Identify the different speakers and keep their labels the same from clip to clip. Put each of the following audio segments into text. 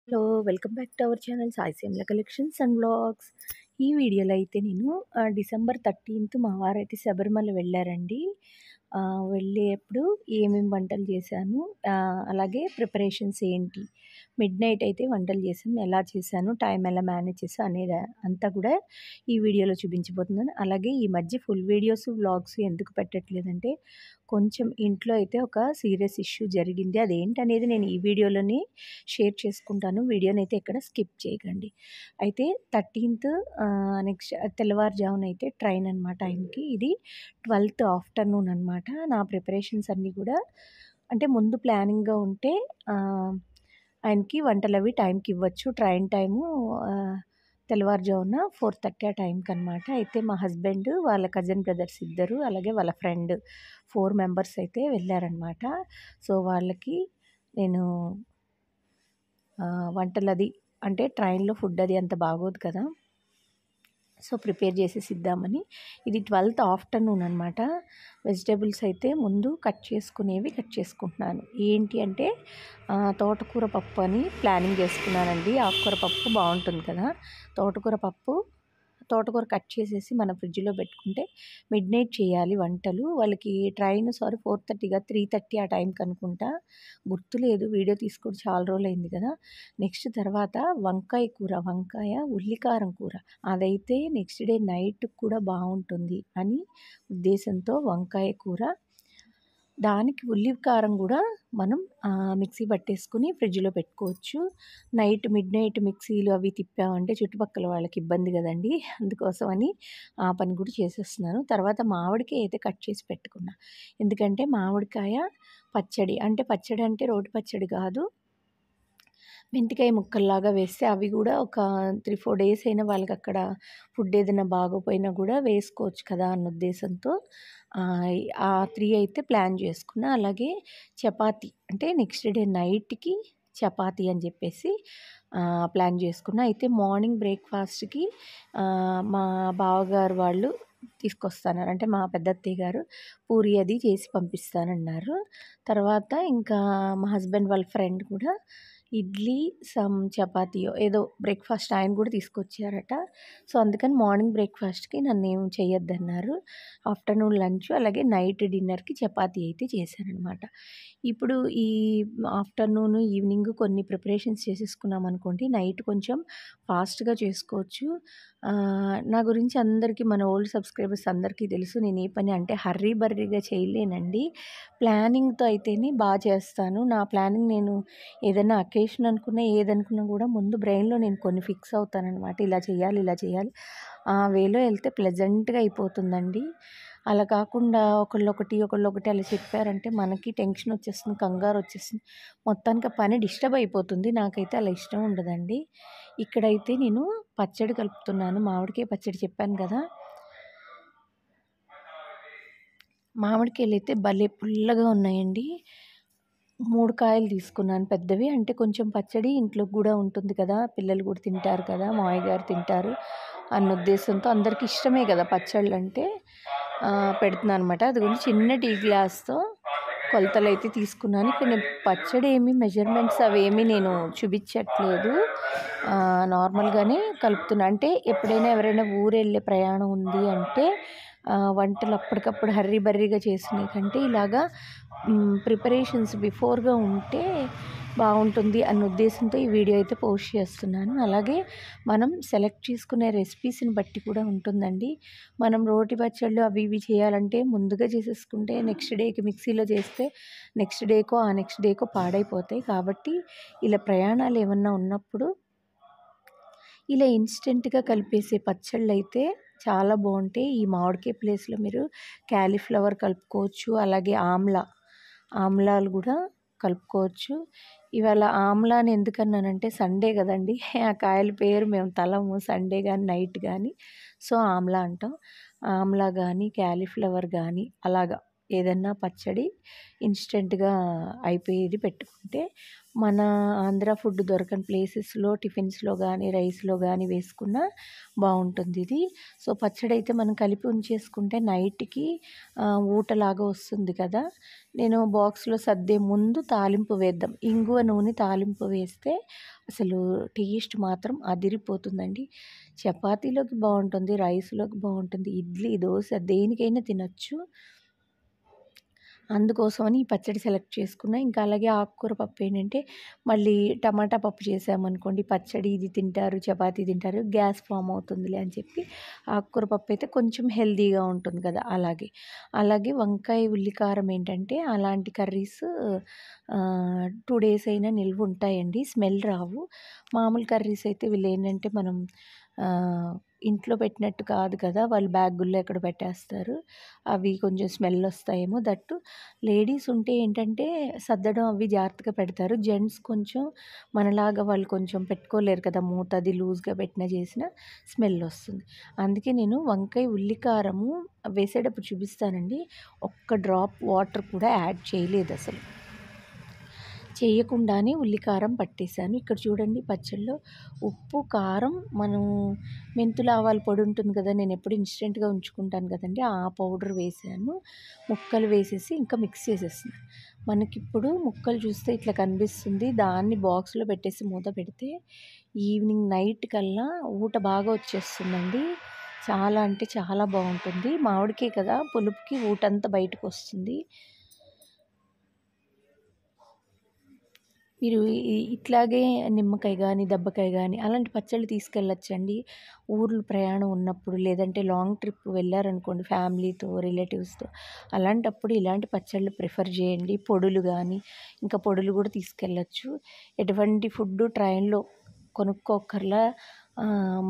Speaker 1: Hello! Welcome back to our channel Sai Simla collections and vlogs. ఈ వీడియోలో అయితే నేను డిసెంబర్ 13థ్ మా వారైతే శబరిమల వెళ్ళారండి. వెళ్ళేప్పుడు ఏమేమి వంటలు చేశాను, అలాగే ప్రిపరేషన్స్ ఏంటి, మిడ్‌నైట్ అయితే వంటలు చేశాను. ఎలా చేశాను, టైం ఎలా మేనేజ్ చేశా అనేది అంతా కూడా ఈ వీడియోలో చూపించబోతున్నాను. అలాగే ఈ మధ్య ఫుల్ వీడియోస్, వ్లాగ్స్ ఎందుకు పెట్టట్లేదంటే కొంచెం ఇంట్లో అయితే ఒక సీరియస్ ఇష్యూ జరిగింది. అదేంటనేది నేను ఈ వీడియోలోనే షేర్ చేసుకుంటాను. వీడియోనైతే ఎక్కడ స్కిప్ చేయకండి. అయితే 13థ్ నెక్స్ట్ తెల్లవారుజామున అయితే ట్రైన్ అనమాట ఆయనకి. ఇది 12థ్ ఆఫ్టర్‌నూన్ అనమాట. నా ప్రిపరేషన్స్ అన్నీ కూడా అంటే ముందు ప్లానింగ్‌గా ఉంటే ఆయనకి వంటలవి టైంకి ఇవ్వచ్చు. ట్రైన్ టైము తెల్లవారుజామున 4:30 ఆ టైంకనమాట. అయితే మా హస్బెండ్, వాళ్ళ కజిన్ బ్రదర్స్ ఇద్దరు, అలాగే వాళ్ళ ఫ్రెండ్ 4 మెంబర్స్ అయితే వెళ్ళారనమాట. సో, వాళ్ళకి నేను వంటలది అంటే ట్రైన్‌లో ఫుడ్ అది అంత బాగోదు కదా! సో, ప్రిపేర్ చేసేసి ఇద్దామని. ఇది 12థ్ ఆఫ్టర్‌నూన్ అనమాట. వెజిటబుల్స్ అయితే ముందు కట్ చేసుకుంటున్నాను. ఏంటి అంటే తోటకూర పప్పు అని ప్లానింగ్ చేసుకున్నానండి. ఆకుకూర పప్పు బావుంటుంది కదా! తోటకూర కట్ చేసేసి మనం ఫ్రిడ్జ్‌లో పెట్టుకుంటే మిడ్‌నైట్ చేయాలి వంటలు. వాళ్ళకి ట్రైన్ 4:30 కాదు 3:30 ఆ టైంకి అనుకుంటా. గుర్తులేదు, వీడియో తీసి కూడా చాలా రోజులైంది కదా! నెక్స్ట్ తర్వాత వంకాయ ఉల్లికారం కూర. అదైతే నెక్స్ట్ డే నైట్‌కి కూడా బావుంటుంది అని ఉద్దేశంతో వంకాయ కూర. దానికి ఉల్లి కారం కూడా మనం మిక్సీ పట్టేసుకొని ఫ్రిడ్జ్‌లో పెట్టుకోవచ్చు. మిడ్‌నైట్ మిక్సీలు అవి తిప్పామంటే చుట్టుపక్కల వాళ్ళకి ఇబ్బంది కదండీ! అందుకోసమని ఆ పని కూడా చేసేస్తున్నాను. తర్వాత మామిడికాయ అయితే కట్ చేసి పెట్టుకున్నా. ఎందుకంటే మామిడికాయ పచ్చడి అంటే రోటి పచ్చడి కాదు. మెంతికాయ ముక్కల్లాగా వేస్తే అవి కూడా ఒక 3, 4 డేస్ అయినా వాళ్ళకక్కడ ఫుడ్ ఏదైనా బాగోపోయినా కూడా వేసుకోవచ్చు కదా అన్న ఉద్దేశంతో ఆ 3 అయితే ప్లాన్ చేసుకున్నా. అలాగే చపాతీ అంటే నెక్స్ట్ డే నైట్‌కి చపాతీ అని చెప్పేసి ప్లాన్ చేసుకున్నా. అయితే మార్నింగ్ బ్రేక్‌ఫాస్ట్‌కి మా బావగారు వాళ్ళు తీసుకొస్తానన్నారు. అంటే మా పెద్దత్తయ్య గారు పూరి అది చేసి పంపిస్తానన్నారు. తర్వాత ఇంకా మా హస్బెండ్ వాళ్ళ ఫ్రెండ్ కూడా ఇడ్లీ, చపాతీయో ఏదో బ్రేక్‌ఫాస్ట్ ఆయన కూడా తీసుకొచ్చారట. సో, అందుకని మార్నింగ్ బ్రేక్‌ఫాస్ట్‌కి నన్నేం చేయొద్దన్నారు. ఆఫ్టర్‌నూన్ లంచ్ అలాగే నైట్ డిన్నర్‌కి చపాతీ అయితే చేశాననమాట. ఇప్పుడు ఈ ఆఫ్టర్‌నూన్, ఈవినింగ్ కొన్ని ప్రిపరేషన్స్ చేసేసుకున్నామనుకోండి, నైట్ కొంచెం ఫాస్ట్‌గా చేసుకోవచ్చు. నా గురించి అందరికీ, మన ఓల్డ్ సబ్స్క్రైబర్స్ అందరికీ తెలుసు. నేను ఏ పని అంటే హర్రీ బర్రీగా చేయలేనండి. ప్లానింగ్‌తో అయితేనే చేస్తాను. నా ప్లానింగ్ నేను ఏదైనా అకేషన్ అనుకున్నా, ఏదనుకున్నా కూడా ముందు బ్రెయిన్‌లో నేను కొన్ని ఫిక్స్ అవుతాననమాట. ఇలా చేయాలి. ఆ వేలో వెళ్తే ప్లెజెంట్‌గా అయిపోతుందండి. అలా కాకుండా ఒకళ్ళొకటి అలా చెప్పారంటే మనకి టెన్షన్ వచ్చేస్తుంది, కంగారు వచ్చేస్తుంది. మొత్తానికి ఆ పని డిస్టర్బ్ అయిపోతుంది. నాకైతే అలా ఇష్టం ఉండదండి. ఇక్కడైతే నేను పచ్చడి కలుపుతున్నాను. మామిడికాయ పచ్చడి చెప్పాను కదా! మామిడికాయలైతే భలే పుల్లగా ఉన్నాయండి. 3 కాయలు తీసుకున్నాను పెద్దవి. అంటే కొంచెం పచ్చడి ఇంట్లోకి గూడా ఉంటుంది కదా! పిల్లలు కూడా తింటారు కదా! మావయ్య గారు తింటారు అన్న ఉద్దేశంతో, అందరికి ఇష్టమే కదా పచ్చళ్ళంటే. పెడుతున్నాననమాట. అదిగోండి చిన్న టీ గ్లాస్‌తో కొలతలైతే తీసుకున్నాను. ఇక్కడ నేను పచ్చడి మెజర్మెంట్స్ అవేమీ నేను చూపించట్లేదు. నార్మల్‌గానే కలుపుతున్నా. అంటే ఎప్పుడైనా ఎవరైనా ఊరెళ్ళే ప్రయాణం ఉంది అంటే వంటలు అప్పటికప్పుడు హర్రీ బర్రీగా చేసుకునే కంటే ఇలాగా ప్రిపరేషన్స్ బిఫోర్‌గా ఉంటే బావుంటుంది అన్న ఉద్దేశంతో ఈ వీడియో అయితే పోస్ట్ చేస్తున్నాను. అలాగే మనం సెలెక్ట్ చేసుకునే రెసిపీస్‌ని బట్టి కూడా ఉంటుందండి. మనం రోటి పచ్చళ్ళు అవి ఇవి చేయాలంటే ముందుగా చేసేసుకుంటే నెక్స్ట్ డేకి మిక్సీలో చేస్తే నెక్స్ట్ డేకో పాడైపోతాయి. కాబట్టి ఇలా ప్రయాణాలు ఏమన్నా ఉన్నప్పుడు ఇలా ఇన్స్టెంట్‌గా కలిపేసే పచ్చళ్ళైతే చాలా బావుంటాయి. ఈ మామిడికాయ ప్లేస్‌లో మీరు క్యాలీఫ్లవర్ కలుపుకోవచ్చు. అలాగే ఆమ్లాలు కూడా కలుపుకోవచ్చు. ఇవాళ ఆమ్లా అని ఎందుకన్నానంటే సండే కదండీ! ఆ కాయల పేరు మేము తలము సండే గాని, నైట్ గాని. సో, ఆమ్లా అంటాం. ఆమ్లా గాని, క్యాలీఫ్లవర్ గాని అలాగా ఏదన్నా పచ్చడి ఇన్స్టెంట్‌గా అయిపోయేది పెట్టుకుంటే, మన ఆంధ్ర ఫుడ్ దొరకని ప్లేసెస్‌లో టిఫిన్స్‌లో గానీ, రైస్‌లో గానీ వేసుకున్నా బావుంటుందిది. సో, పచ్చడైతే మనం కలిపి ఉంచేసుకుంటే నైట్‌కి ఊటలాగా వస్తుంది కదా! నేను బాక్స్‌లో సర్దే ముందు తాలింపు వేద్దాం. ఇంగువ నూనె తాలింపు వేస్తే అసలు టేస్ట్ మాత్రం అదిరిపోతుందండి. చపాతీలోకి బావుంటుంది, రైస్‌లోకి బావుంటుంది, ఇడ్లీ, దోస దేనికైనా తినొచ్చు. అందుకోసమని ఈ పచ్చడి సెలెక్ట్ చేసుకున్నా. ఇంకా అలాగే ఆకుకూర పప్పు ఏంటంటే, మళ్ళీ టమాటా పప్పు చేశామనుకోండి, పచ్చడి ఇది తింటారు, చపాతీ తింటారు, గ్యాస్ ఫార్మ్ అవుతుందిలే అని చెప్పి ఆకుకూర పప్పు అయితే కొంచెం హెల్తీగా ఉంటుంది కదా! అలాగే. అలాగే వంకాయ, ఉల్లికారం ఏంటంటే, అలాంటి కర్రీస్ 2 డేస్ అయినా నిల్వ ఉంటాయండి. స్మెల్ రావు. మామూలు కర్రీస్ అయితే వీళ్ళేంటంటే మనం ఇంట్లో పెట్టినట్టు కాదు కదా! వాళ్ళు బ్యాగుల్లో ఎక్కడో పెట్టేస్తారు. అవి కొంచెం స్మెల్ వస్తాయేమో. దట్టు లేడీస్ ఉంటే ఏంటంటే సర్దడం అవి జాగ్రత్తగా పెడతారు. జెంట్స్ కొంచెం మనలాగా వాళ్ళు కొంచెం పెట్టుకోలేరు కదా! మూత అది లూజ్‌గా పెట్టినా చేసినా స్మెల్ వస్తుంది. అందుకే నేను వంకాయ, ఉల్లికారము వేసేటప్పుడు చూపిస్తానండి. ఒక్క డ్రాప్ వాటర్ కూడా యాడ్ చేయలేదసలు. చేయకుండానే ఉల్లికారం పట్టేసాను. ఇక్కడ చూడండి పచ్చడిలో ఉప్పు, కారం, మనం మెంతులు, ఆవాల పొడి ఉంటుంది కదా! నేనెప్పుడు ఇన్‌స్టెంట్‌గా ఉంచుకుంటాను కదండీ! ఆ పౌడర్ వేసాను. ముక్కలు వేసేసి ఇంకా మిక్స్ చేసేస్తున్నాను. మనకిప్పుడు ముక్కలు చూస్తే ఇట్లా కనిపిస్తుంది. దాన్ని బాక్స్‌లో పెట్టేసి మూత పెడితే ఈవినింగ్ నైట్ కల్లా ఊట బాగా వచ్చేస్తుందండి. చాలా అంటే చాలా బావుంటుంది. మామిడికాయ కదా! పులుపుకి ఊటంతా బయటకొస్తుంది. మీరు ఇట్లాగే నిమ్మకాయ గానీ, దబ్బకాయ గానీ అలాంటి పచ్చళ్ళు తీసుకెళ్ళొచ్చండి. ఊర్లు ప్రయాణం ఉన్నప్పుడు, లేదంటే లాంగ్ ట్రిప్ వెళ్లారనుకోండి ఫ్యామిలీతో, రిలేటివ్స్‌తో. అలాంటప్పుడు ఇలాంటి పచ్చళ్ళు ప్రిఫర్ చేయండి. పొడులు గానీ, ఇంకా పొడులు గూడా తీసుకెళ్ళొచ్చు. ఎటువంటి ఫుడ్డు ట్రైన్‌లో కొనుక్కోక్కర్లా.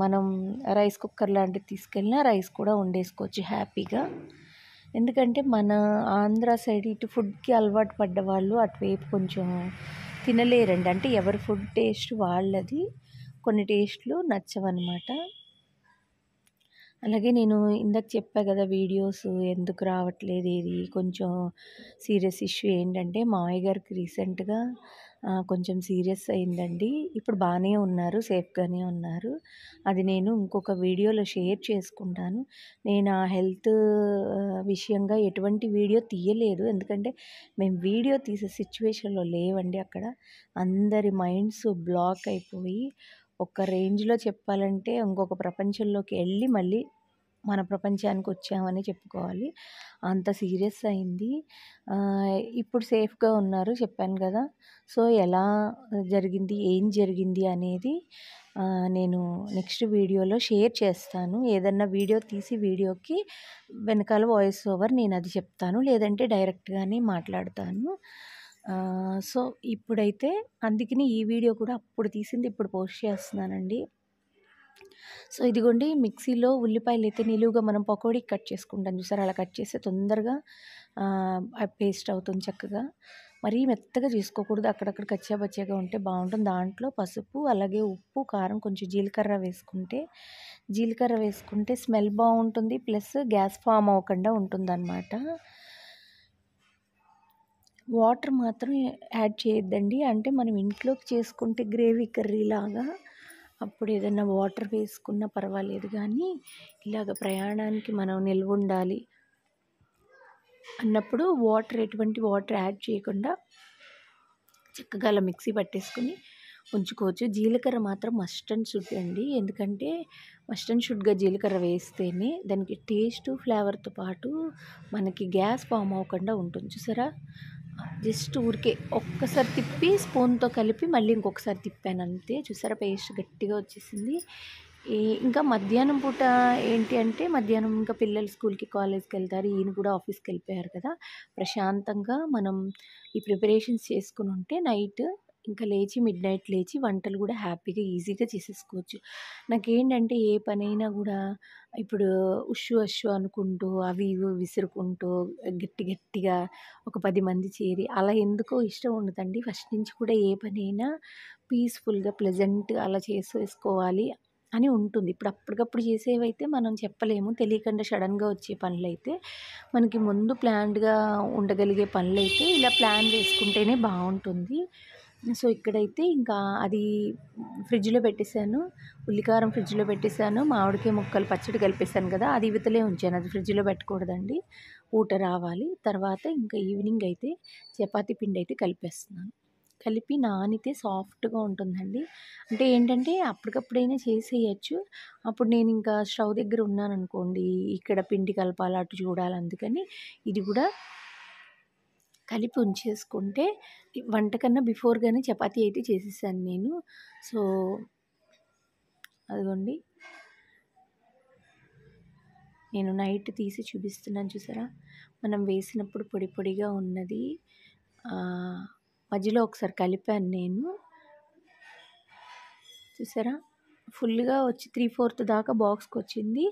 Speaker 1: మనం రైస్ కుక్కర్ లాంటిది తీసుకెళ్ళినా రైస్ కూడా వండేసుకోవచ్చు హ్యాపీగా. ఎందుకంటే మన ఆంధ్ర సైడ్ ఇటు ఫుడ్‌కి అలవాటు పడ్డవాళ్ళు అటువైపు కొంచెం తినలేరండి. అంటే ఎవరి ఫుడ్ టేస్ట్ వాళ్ళది. కొన్ని టేస్ట్‌లు నచ్చవనమాట. అలాగే నేను ఇందాక చెప్పా గదా! వీడియోస్ ఎందుకు రావట్లేదు ఏది కొంచెం సీరియస్ ఇష్యూ ఏంటంటే, మావయ్య గారికి రీసెంట్‌గా కొంచెం సీరియస్ అయిందండి. ఇప్పుడు బానే ఉన్నారు. సేఫ్‌గానే ఉన్నారు. అది నేను ఇంకొక వీడియోలో షేర్ చేసుకుంటాను. నేను ఆ హెల్త్ విషయంగా ఎటువంటి వీడియో తీయలేదు. ఎందుకంటే, మేము వీడియో తీసే సిట్యుయేషన్‌లో లేవండి అక్కడ. అందరి మైండ్స్ బ్లాక్ అయిపోయి, ఒక రేంజ్‌లో చెప్పాలంటే ఇంకొక ప్రపంచంలోకి ఎళ్ళి మళ్ళీ మన ప్రపంచానికొచ్చామని చెప్పుకోవాలి. అంత సీరియస్ అయింది. ఇప్పుడు సేఫ్‌గా ఉన్నారు చెప్పాను గదా! సో, ఎలా జరిగింది, ఏం జరిగింది అనేది నేను నెక్స్ట్ వీడియోలో షేర్ చేస్తాను. ఏదన్నా వీడియో తీసి వీడియోకి వెనకాల వాయిస్ ఓవర్ నేనది చెప్తాను. లేదంటే డైరెక్ట్‌గానే మాట్లాడతాను. సో, ఇప్పుడైతే అందుకని ఈ వీడియో కూడా అప్పుడు తీసింది ఇప్పుడు పోస్ట్ చేస్తున్నానండి. సో, ఇదిగోండి మిక్సీలో ఉల్లిపాయలైతే నిలువుగా మనం పకోడీకి కట్ చేసుకుంటాం చూసారా? అలా కట్ చేస్తే తొందరగా అది పేస్ట్ అవుతుంది చక్కగా. మరీ మెత్తగా చేసుకోకూడదు. అక్కడక్కడ కచ్చా పచ్చాగా ఉంటే బావుంటుంది. దాంట్లో పసుపు, అలాగే ఉప్పు, కారం, కొంచెం జీలకర్ర వేసుకుంటే స్మెల్ బావుంటుంది. ప్లస్ గ్యాస్ ఫార్మ్ అవ్వకుండా ఉంటుందనమాట. వాటర్ మాత్రం యాడ్ చేయొద్దండి. అంటే మనం ఇంట్లోకి చేసుకుంటే గ్రేవీ కర్రీలాగా అప్పుడు ఏదన్నా వాటర్ వేసుకున్నా పర్వాలేదు గానీ, ఇలాగ ప్రయాణానికి మనం నిల్వుండాలి అన్నప్పుడు ఎటువంటి వాటర్ యాడ్ చేయకుండా చక్కగా అలా మిక్సీ పట్టేసుకొని ఉంచుకోవచ్చు. జీలకర్ర మాత్రం మస్ట్ అండ్ షుడ్ అండి. ఎందుకంటే మస్ట్ అండ్ షుడ్‌గా జీలకర్ర వేస్తేనే దానికి టేస్టు, ఫ్లేవర్‌తో పాటు మనకి గ్యాస్ ఫార్మ్ అవ్వకుండా ఉంటుంది. చూసారా? జస్ట్ ఊరికే ఒక్కసారి తిప్పి స్పూన్‌తో కలిపి మళ్ళీ ఇంకొకసారి తిప్పానంతే. చూసారా పేస్ట్ గట్టిగా వచ్చేసింది. ఇంకా మధ్యాహ్నం పూట ఏంటి అంటే మధ్యాహ్నం ఇంకా పిల్లలు స్కూల్‌కి, కాలేజ్‌కెళ్తారు. ఈయన కూడా ఆఫీస్‌కెళ్ళిపోయారు కదా! ప్రశాంతంగా మనం ఈ ప్రిపరేషన్స్ చేసుకొనుంటే నైట్ ఇంకా లేచి మిడ్‌నైట్ లేచి వంటలు గూడా హ్యాపీగా ఈజీగా చేసేసుకోవచ్చు. నాకేంటంటే ఏ పనైనా గూడా ఇప్పుడు ఉష్ అషు అనుకుంటూ అవి ఇవి విసురుకుంటూ గట్టిగా ఒక 10 మంది చేరి అలా ఎందుకో ఇష్టం ఉండదండి. ఫస్ట్ నుంచి కూడా ఏ పనైనా పీస్‌ఫుల్‌గా, ప్లెజెంట్‌గా అలా చేసేసుకోవాలి. అని ఉంటుంది. ఇప్పుడు అప్పటికప్పుడు చేసేవైతే మనం చెప్పలేము. తెలియకుండా సడెన్‌గా వచ్చే పనులైతే, మనకి ముందు ప్లాన్డ్‌గా ఉండగలిగే పనులైతే ఇలా ప్లాన్ వేసుకుంటేనే బావుంటుంది. సో, ఇక్కడైతే ఇంకా అది ఫ్రిడ్జ్‌లో పెట్టేసాను. ఉల్లికారం ఫ్రిడ్జ్‌లో పెట్టేసాను. మామిడికాయ ముక్కలు పచ్చడి కలిపేసాను కదా! అది ఇవతలే ఉంచాను. అది ఫ్రిడ్జ్‌లో పెట్టకూడదండి. ఊట రావాలి. తర్వాత ఇంకా ఈవినింగ్ అయితే చపాతీ పిండైతే కలిపేస్తున్నాను. కలిపి నానితే సాఫ్ట్‌గా ఉంటుందండి. అంటే ఏంటంటే అప్పటికప్పుడైనా చేసేయొచ్చు. అప్పుడు నేనింకా స్టవ్ దగ్గర ఉన్నాననుకోండి, ఇక్కడ పిండి కలపాలి, అటు చూడాలి. అందుకని ఇది గూడా కలిపి ఉంచేసుకుంటే వంట కన్నా బిఫోర్‌గానే చపాతీ అయితే చేసేసాను నేను. సో, అదిగోండి నేను నైట్ తీసి చూపిస్తున్నాను చూసారా? మనం వేసినప్పుడు పొడి పొడిగా ఉన్నది. ఆహ్, మధ్యలో ఒకసారి కలిపాను నేను. చూసారా? ఫుల్‌గా వచ్చి 3/4 దాకా బాక్స్‌కొచ్చింది.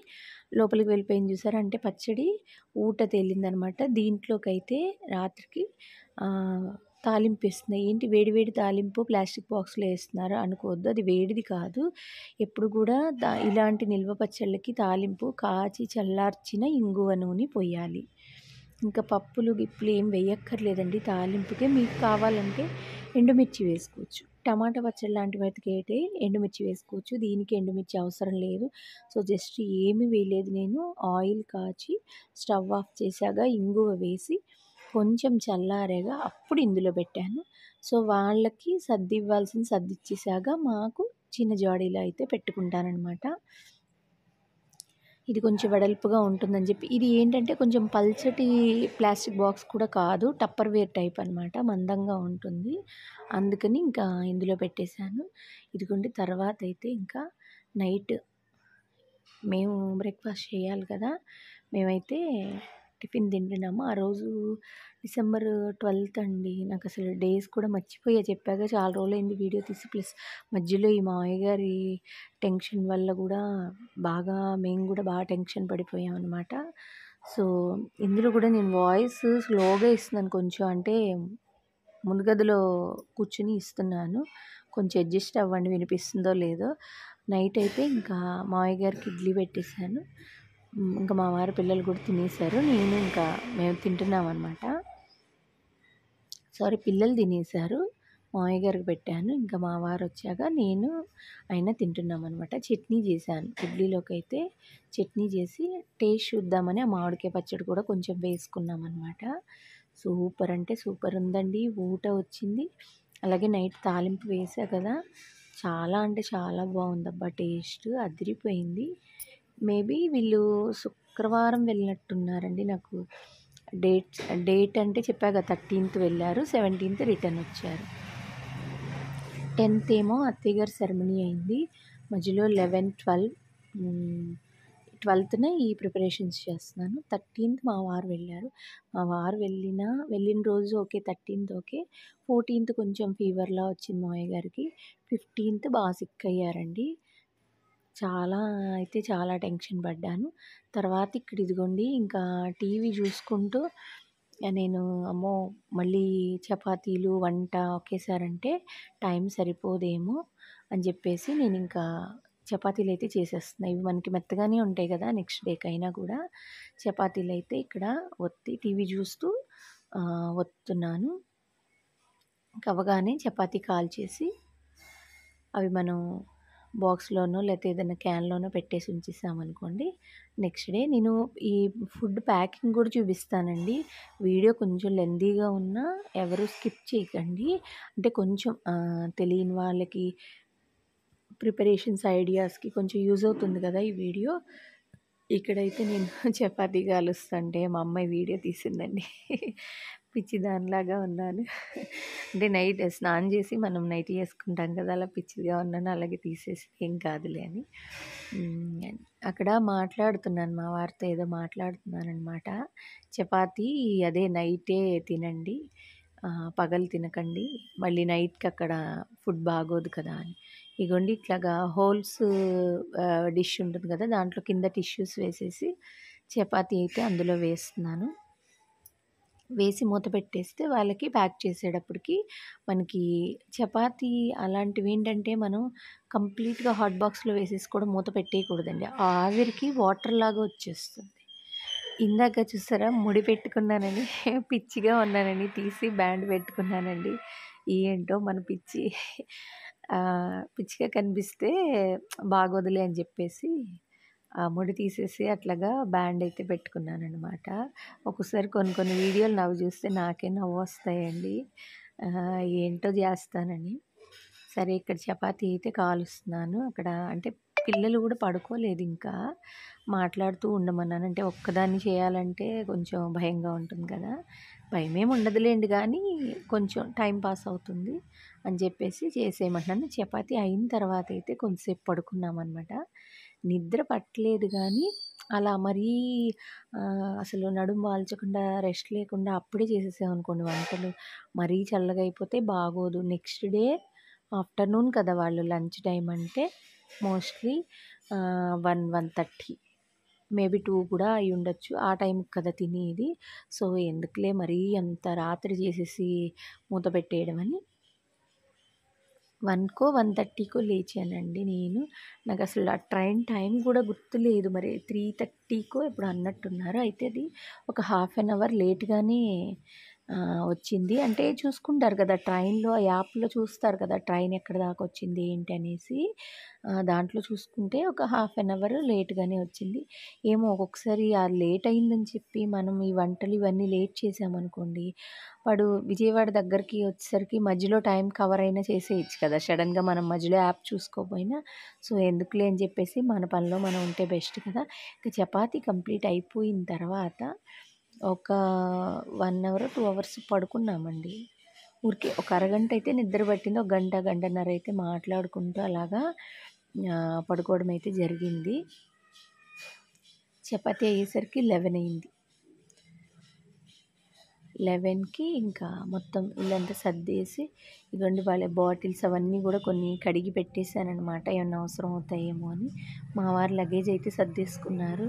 Speaker 1: లోపలికి వెళ్ళిపోయింది చూసారా? అంటే పచ్చడి ఊట తేలిందనమాట. దీంట్లోకైతే రాత్రికి ఆహ్, తాలింపేస్తున్నా. ఏంటి వేడి వేడి తాలింపు ప్లాస్టిక్ బాక్స్‌లో ఏస్తున్నారు అనుకోవద్దు. అది వేడిది కాదు. ఎప్పుడు కూడా ఇలాంటి నిల్వ పచ్చళ్ళకి తాలింపు కాచి చల్లార్చిన ఇంగువ నూనె పొయ్యాలి. ఇంకా పప్పులు, గిప్పులు ఏం వేయక్కర్లేదండి తాలింపుకే. మీకు కావాలంటే ఎండుమిర్చి వేసుకోవచ్చు. టమాటా పచ్చడి లాంటి వాటికైతే ఎండుమిర్చి వేసుకోవచ్చు. దీనికి ఎండుమిర్చి అవసరం లేదు. సో, జస్ట్ ఏమీ వేయలేదు నేను. ఆయిల్ కాచి స్టవ్ ఆఫ్ చేశాక ఇంగువ వేసి కొంచెం చల్లారాక అప్పుడు ఇందులో పెట్టాను. సో, వాళ్ళకి సర్దివ్వాల్సింది సర్దిచ్చేసాక మాకు చిన్న జాడీలో అయితే పెట్టుకుంటాననమాట. ఇది కొంచెం వెడల్పుగా ఉంటుందని చెప్పి ఇది ఏంటంటే కొంచెం పల్చటి ప్లాస్టిక్ బాక్స్ కూడా కాదు. టప్పర్‌వేర్ టైప్ అనమాట. మందంగా ఉంటుంది. అందుకని ఇంకా ఇందులో పెట్టేశాను. ఇదిగోండి తర్వాతైతే ఇంకా నైట్ మేము బ్రేక్‌ఫాస్ట్ చేయాలి కదా! మేమైతే టిఫిన్ తింటున్నాము. ఆ రోజు డిసెంబర్ 12 అండి. నాకసలు డేస్ కూడా మర్చిపోయా చెప్పాగా చాలా రోజులైంది వీడియో తీసి. ప్లస్ మధ్యలో ఈ మావయ్య గారి టెన్షన్ వల్ల గూడా మేము గూడా బాగా టెన్షన్ పడిపోయామనమాట. సో, ఇందులో కూడా నేను వాయిస్ స్లోగా ఇస్తున్నాను కొంచెం. అంటే ముందు గదిలో కూర్చొని ఇస్తున్నాను. కొంచెం అడ్జస్ట్ అవ్వండి వినిపిస్తుందో లేదో. నైట్ అయితే ఇంకా మావయ్య గారికి ఇడ్లీ పెట్టేసాను. ఇంకా మా వారు పిల్లలు కూడా తినేసారు. మేము తింటున్నామనమాట. సారీ పిల్లలు తినేసారు. మావయ్య గారికి పెట్టాను. ఇంకా మా వారొచ్చాక నేను, ఆయన తింటున్నామనమాట. చట్నీ చేశాను. ఇడ్లీలోకైతే చట్నీ చేసి టేస్ట్ చూద్దామని ఆ మామిడికాయ పచ్చడి కూడా కొంచెం వేసుకున్నామనమాట. సూపర్ అంటే సూపర్ ఉందండి. ఊట వచ్చింది. అలాగే నైట్ తాలింపు వేశా కదా! చాలా అంటే చాలా బాగుందబ్బా! టేస్ట్ అదిరిపోయింది. మేబీ వీళ్ళు శుక్రవారం వెళ్ళినట్టున్నారండి. నాకు డేట్ అంటే చెప్పా కదా! 13th వెళ్ళారు. 17th రిటర్న్ వచ్చారు. 10th ఏమో అత్తయ్య గారి సెరమనీ అయింది. మధ్యలో 11, 12 12న ఈ ప్రిపరేషన్స్ చేస్తున్నాను. 13th మా వారు వెళ్ళారు. మా వారు వెళ్ళిన రోజు ఓకే. 13th okay. 14th కొంచెం ఫీవర్‌లా వచ్చింది మావయ్య గారికి. 15th బాగా సిక్ అయ్యారండి. చాలా టెన్షన్ పడ్డాను. తర్వాత ఇక్కడ ఇదిగోండి ఇంకా టీవీ చూసుకుంటూ నేను అమ్మో! మళ్ళీ చపాతీలు, వంట ఒకేసారంటే టైం సరిపోదేమో అని చెప్పేసి నేనింకా చపాతీలైతే చేసేస్తున్నా. ఇవి మనకి మెత్తగానే ఉంటాయి కదా! నెక్స్ట్ డేకైనా కూడా. చపాతీలైతే ఇక్కడ టీవీ చూస్తూ ఒత్తుతున్నాను. ఇంక అవ్వగానే చపాతీ కాల్చేసి అవి మనం బాక్స్‌లోనో లేతే ఏదైనా క్యాన్‌లోనో పెట్టేసి ఉంచేసామనుకోండి. నెక్స్ట్ డే నేను ఈ ఫుడ్ ప్యాకింగ్ కూడా చూపిస్తానండి. వీడియో కొంచెం లెంతీగా ఉన్నా ఎవరు స్కిప్ చేయకండి. అంటే కొంచెం తెలియని వాళ్ళకి ప్రిపరేషన్స్ ఐడియాస్‌కి కొంచెం యూజ్ అవుతుంది కదా! ఈ వీడియో. ఇక్కడైతే నేను చపాతీ కాలుస్తుంటే మా అమ్మాయి వీడియో తీసిందండి. పిచ్చిదానిలాగా ఉన్నాను. అంటే నైట్ స్నానం చేసి మనం నైటీ యేసుకుంటాం కదా! అలా పిచ్చిగా ఉన్నాను. అలాగే తీసేసి ఏం కాదులే అని. అక్కడ మాట్లాడుతున్నాను మా వారితో ఏదో మాట్లాడుతున్నాననమాట. చపాతీ అదే నైటే తినండి. పగలు తినకండి. మళ్ళీ నైట్‌కి అక్కడ ఫుడ్ బాగోదు కదా! అని. ఇగోండి ఇట్లాగా హోల్స్ డిష్ ఉంటుంది కదా! దాంట్లో కింద టిష్యూస్ వేసేసి చపాతీ అయితే అందులో వేస్తున్నాను. వేసి మూత పెట్టేస్తే వాళ్ళకి ప్యాక్ చేసేటప్పటికి మనకి చపాతీ అలాంటివి ఏంటంటే మనం కంప్లీట్గా హాట్ బాక్స్లో వేసేసి కూడా మూత పెట్టేయకూడదండి. ఆవిరికి వాటర్ లాగా వచ్చేస్తుంది. ఇందాక చూసారా ముడి పెట్టుకున్నానని పిచ్చిగా ఉన్నానని తీసి బ్యాండ్ పెట్టుకున్నానండి. ఏంటో మన పిచ్చి పిచ్చిగా కనిపిస్తే బాగోదులే అని చెప్పేసి ఆ ముడి తీసేసి అట్లాగా బ్యాండ్ అయితే పెట్టుకున్నాననమాట. ఒక్కోసారి కొన్ని కొన్ని వీడియోలు నవ్వు చూస్తే నాకే నవ్వొస్తాయండి. ఏంటో చేస్తానని. సరే ఇక్కడ చపాతీ అయితే కాలుస్తున్నాను. అక్కడ అంటే పిల్లలు కూడా పడుకోలేదు ఇంకా. మాట్లాడుతూ ఉండమన్నాను. అంటే ఒక్కదాన్ని చేయాలంటే కొంచెం భయంగా ఉంటుంది కదా! భయమేమి ఉండదులేండి గానీ కొంచెం టైం పాస్ అవుతుంది అని చెప్పేసి చేసేయమంటున్నాను. చపాతీ అయిన తర్వాత అయితే కొంతసేపు పడుకున్నామనమాట. నిద్ర పట్టలేదు గానీ అలా మరీ అసలు నడుము వాల్చకుండా రెస్ట్ లేకుండా అప్పుడే చేసేసామనుకోండి వంటలు మరీ చల్లగా అయిపోతే బాగోదు. నెక్స్ట్ డే ఆఫ్టర్నూన్ కదా వాళ్ళు లంచ్ టైం అంటే మోస్ట్లీ 1:30 మేబీ 2 కూడా అయి ఉండొచ్చు. ఆ టైంకి కదా తినేది. సో ఎందుకులే మరీ అంత రాత్రి చేసేసి మూత పెట్టేయడం అని 1కో 1:30కో లేచానండి నేను. నాకు అసలు ఆ ట్రైన్ టైం కూడా గుర్తులేదు. మరి 3:30కో ఎప్పుడో అన్నట్టున్నారు. అయితే అది ఒక హాఫ్ అన్ అవర్ లేట్‌గానే వచ్చింది. అంటే చూసుకుంటారు కదా ట్రైన్‌లో యాప్‌లో చూస్తారు కదా ట్రైన్ ఎక్కడి దాకా వచ్చింది ఏంటి అనేసి. దాంట్లో చూసుకుంటే ఒక హాఫ్ అన్ అవర్ లేట్‌గానే వచ్చింది. ఏమో ఒక్కొక్కసారి ఆ లేట్ అయిందని చెప్పి మనం ఈ వంటలు ఇవన్నీ లేట్ చేసామనుకోండి, వాడు విజయవాడ దగ్గరికి వచ్చేసరికి మధ్యలో టైం కవర్ అయినా చేసేయొచ్చు కదా! సడెన్‌గా మనం మధ్యలో యాప్ చూసుకోపోయినా. సో ఎందుకులే అని చెప్పేసి మన పనిలో మనం ఉంటే బెస్ట్ కదా! ఇక చపాతీ కంప్లీట్ అయిపోయిన తర్వాత ఒక 1 అవర్, 2 అవర్స్ పడుకున్నామండి. ఊరికే ఒక అరగంట అయితే నిద్ర పట్టింది. ఒక గంట, గంటన్నర అయితే మాట్లాడుకుంటూ అలాగా పడుకోవడం అయితే జరిగింది. చపాతీ అయ్యేసరికి 11 అయింది. 11కి ఇంకా మొత్తం ఇల్లంతా సర్దేసి ఇదిగోండి వాళ్ళ బాటిల్స్ అవన్నీ కూడా కొన్ని కడిగి పెట్టేశాననమాట. ఏమన్నా అవసరం అవుతాయేమో అని. మా వారు లగేజ్ అయితే సర్దేసుకున్నారు.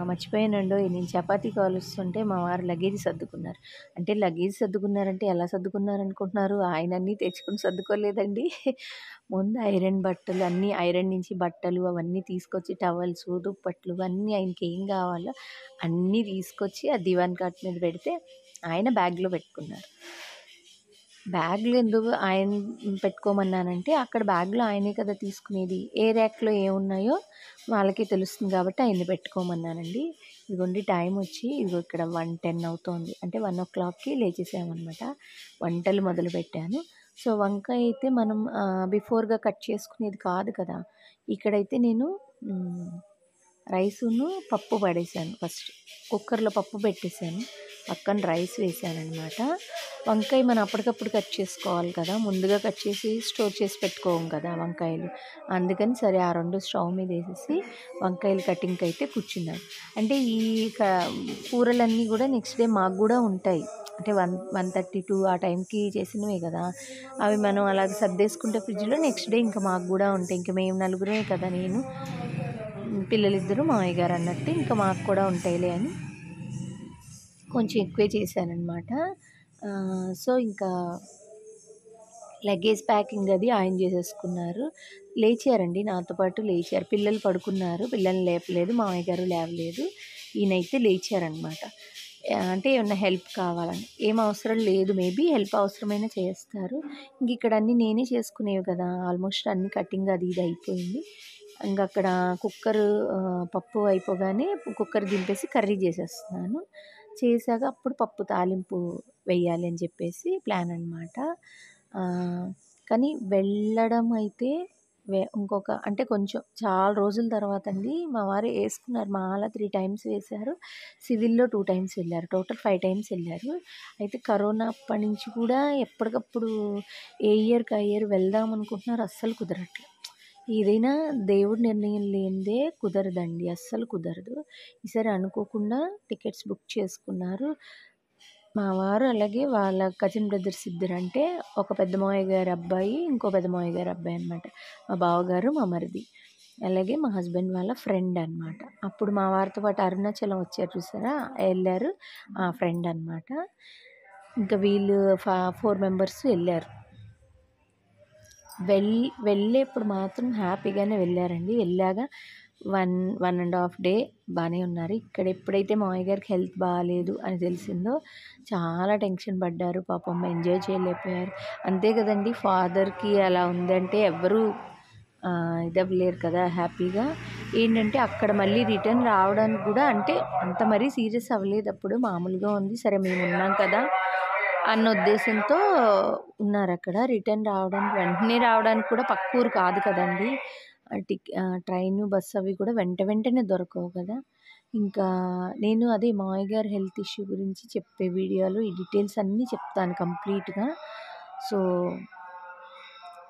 Speaker 1: మర్చిపోయానండోయ్ నేను చపాతీ కాలుస్తుంటే మా వారు లగేజ్ సర్దుకున్నారు. అంటే లగేజ్ సర్దుకున్నారంటే ఎలా సర్దుకున్నారనుకుంటున్నారు? ఆయన అన్నీ తెచ్చుకొని సర్దుకోలేదండి. ముందు ఐరన్ బట్టలు అన్నీ ఐరన్ నుంచి బట్టలు అవన్నీ తీసుకొచ్చి టవల్సు, దుప్పట్లు అన్నీ ఆయనకి ఏం కావాలో అన్నీ తీసుకొచ్చి ఆ దివాన్ కాట్ మీద పెడితే ఆయన బ్యాగ్‌లో పెట్టుకున్నారు. బ్యాగ్‌లో ఎందుకు ఆయన పెట్టుకోమన్నానంటే, అక్కడ బ్యాగ్‌లో ఆయనే కదా తీసుకునేది. ఏ ర్యాక్‌లో ఏమున్నాయో వాళ్ళకే తెలుస్తుంది కాబట్టి ఆయన్ని పెట్టుకోమన్నానండి. ఇదిగోండి టైం వచ్చి ఇదిగో ఇక్కడ 1:10 అవుతోంది. అంటే 1:00కి లేచేసామనమాట. వంటలు మొదలుపెట్టాను. సో, వంకాయ అయితే మనం బిఫోర్‌గా కట్ చేసుకునేది కాదు కదా! ఇక్కడైతే నేను రైసును పప్పు పడేసాను ఫస్ట్. కుక్కర్‌లో పప్పు పెట్టేసాను. పక్కన రైస్ వేసాననమాట. వంకాయ మనం అప్పటికప్పుడు కట్ చేసుకోవాలి కదా! ముందుగా కట్ చేసి స్టోర్ చేసి పెట్టుకోము కదా వంకాయలు. అందుకని సరే ఆ 2 స్టవ్ మీద వేసేసి వంకాయలు కటింగ్‌కి అయితే కూర్చున్నాను. అంటే ఈ క కూరలన్నీ కూడా నెక్స్ట్ డే మాకు కూడా ఉంటాయి. అంటే 1:32 ఆ టైంకి చేసినవే కదా! అవి మనం అలాగ సర్దేసుకుంటే ఫ్రిడ్జ్‌లో నెక్స్ట్ డే ఇంకా మాకు కూడా ఉంటాయి. ఇంక మేము నలుగురమే కదా! నేను, పిల్లలిద్దరు, మామయ్య గారు అన్నట్టు ఇంకా మాకు కూడా ఉంటాయిలే అని కొంచెం ఎక్కువే చేశాననమాట. సో, ఇంకా లగేజ్ ప్యాకింగ్ అది ఆయన చేసేసుకున్నారు. లేచారండి నాతో పాటు లేచారు. పిల్లలు పడుకున్నారు. పిల్లల్ని లేపలేదు. మామయ్య గారు లేవలేదు. ఈయనైతే లేచారనమాట. అంటే ఏమన్నా హెల్ప్ కావాలని. ఏం అవసరం లేదు. మేబీ హెల్ప్ అవసరమైనా చేస్తారు. ఇంక ఇక్కడ అన్నీ నేనే చేసుకునేవి కదా! ఆల్మోస్ట్ అన్నీ కటింగ్ అది ఇది అయిపోయింది. ఇంకక్కడ కుక్కరు పప్పు అయిపోగానే కుక్కర్ దింపేసి కర్రీ చేసేస్తున్నాను. చేశాక అప్పుడు పప్పు తాలింపు వెయ్యాలి అని చెప్పేసి ప్లాన్ అనమాట. కానీ వెళ్ళడం అయితే ఇంకొక అంటే కొంచెం చాలా రోజుల తర్వాత అండి మా వారు వేసుకున్నారు. మాల 3 టైమ్స్ వేశారు. సివిల్‌లో 2 టైమ్స్ వెళ్ళారు. టోటల్ 5 టైమ్స్ వెళ్ళారు. అయితే కరోనా అప్పటి నుంచి కూడా ఎప్పటికప్పుడు ఏ ఇయర్‌కి ఆ ఇయర్ వెళ్దాం అనుకుంటున్నారు. అస్సలు కుదరట్లే. ఏదైనా దేవుడి నిర్ణయం లేనిదే కుదరదండి. అస్సలు కుదరదు. ఈసారి అనుకోకుండా టికెట్స్ బుక్ చేసుకున్నారు. మా వారు అలాగే వాళ్ళ కజిన్ బ్రదర్స్ ఇద్దరు. అంటే ఒక పెద్ద మావయ్య గారి అబ్బాయి, ఇంకో పెద్ద మావయ్య గారి అబ్బాయి అనమాట. మా బావగారు, మా మరిది. అలాగే మా హస్బెండ్ వాళ్ళ ఫ్రెండ్ అనమాట. అప్పుడు మా వారితో పాటు అరుణాచలం వచ్చారు చూసారా, వెళ్ళారు. ఆ ఫ్రెండ్ అనమాట. ఇంకా వీళ్ళు 4 మెంబర్స్ వెళ్ళారు. వెళ్ళేప్పుడు మాత్రం హ్యాపీగానే వెళ్ళారండి. వెళ్ళాక 1.5 డే బాగానే ఉన్నారు. ఇక్కడ ఎప్పుడైతే మావయ్య గారికి హెల్త్ బాగాలేదు అని తెలిసిందో చాలా టెన్షన్ పడ్డారు. పాపం ఎంజాయ్ చేయలేకపోయారు. అంతే కదండి, ఫాదర్కి అలా ఉందంటే ఎవ్వరూ ఇదవ్వలేరు కదా హ్యాపీగా. ఏంటంటే అక్కడ మళ్ళీ రిటర్న్ రావడానికి కూడా అంటే అంత మరీ సీరియస్ అవ్వలేదు, అప్పుడు మామూలుగా ఉంది. సరే మేము ఉన్నాం కదా అన్న ఉద్దేశంతో ఉన్నారు అక్కడ. రిటర్న్ రావడానికి వెంటనే రావడానికి కూడా పక్క ఊరు కాదు కదండి. ట్రైను బస్సు అవి కూడా వెంటనే దొరకవు కదా. ఇంకా నేను అదే మావయ్య గారి హెల్త్ ఇష్యూ గురించి చెప్పే వీడియోలు ఈ డీటెయిల్స్ అన్నీ చెప్తాను కంప్లీట్గా. సో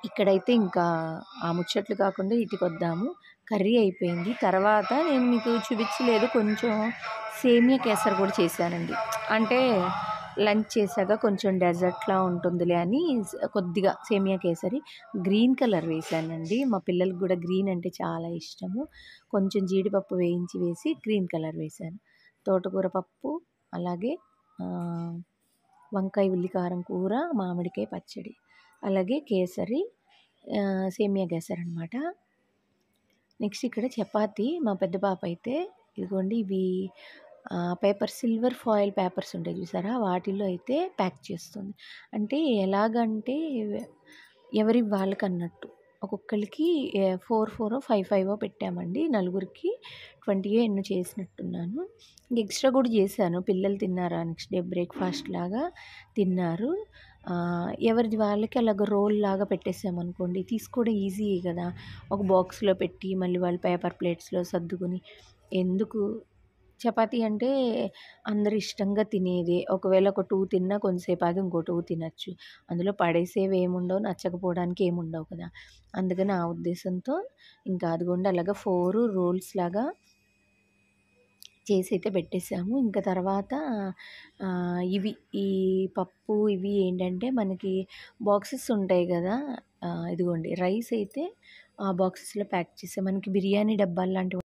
Speaker 1: ఇక్కడైతే ఇంకా ఆ ముచ్చట్లు కాకుండా ఇటుకొద్దాము. కర్రీ అయిపోయింది. తర్వాత నేను మీకు చూపించలేదు, కొంచెం సేమియా కేసరి కూడా చేశానండి. అంటే లంచ్ చేశాక కొంచెం డెజర్ట్లా ఉంటుందిలే అని కొద్దిగా సేమియా కేసరి గ్రీన్ కలర్ వేసానండి. మా పిల్లలకి కూడా గ్రీన్ అంటే చాలా ఇష్టము. కొంచెం జీడిపప్పు వేసి గ్రీన్ కలర్ వేశాను. తోటకూర పప్పు, అలాగే వంకాయ ఉల్లికారం కూర, మామిడికాయ పచ్చడి, అలాగే కేసరి, సేమియా కేసరి అనమాట. నెక్స్ట్ ఇక్కడ చపాతి. మా పెద్ద పాప అయితే ఇదిగోండి ఇవి సిల్వర్ ఫాయిల్ పేపర్స్ ఉంటాయి చూసారా, వాటిల్లో అయితే ప్యాక్ చేస్తుంది. అంటే ఎలాగంటే ఎవరి వాళ్ళకి అన్నట్టు ఒక్కొక్కరికి 4 5 పెట్టామండి. నలుగురికి 20 ఎన్నో చేసినట్టున్నాను. ఇంక ఎక్స్ట్రా కూడా చేశాను. పిల్లలు తిన్నారా, నెక్స్ట్ డే బ్రేక్ఫాస్ట్ లాగా తిన్నారు. ఎవరిది వాళ్ళకి అలాగ రోల్ లాగా పెట్టేసామనుకోండి, తీసుకోవడం ఈజీ కదా. ఒక బాక్స్లో పెట్టి మళ్ళీ వాళ్ళు పేపర్ ప్లేట్స్లో సర్దుకొని ఎందుకు. చపాతీ అంటే అందరు ఇష్టంగా తినేదే. ఒకవేళ ఒక 2 తిన్నా కొంతసేపు ఆగి ఇంకో 2 తినచ్చు. అందులో పడేసేవి ఏముండవు, నచ్చకపోవడానికి ఏముండవు కదా. అందుకని ఆ ఉద్దేశంతో ఇంకా అదిగోండి అలాగా 4 రోల్స్ లాగా చేసి అయితే పెట్టేసాము. ఇంకా తర్వాత ఈ పప్పు ఇవి ఏంటంటే మనకి బాక్సెస్ ఉంటాయి కదా. ఇదిగోండి రైస్ అయితే ఆ బాక్సెస్లో ప్యాక్ చేసాం. మనకి బిర్యానీ డబ్బాలు లాంటివి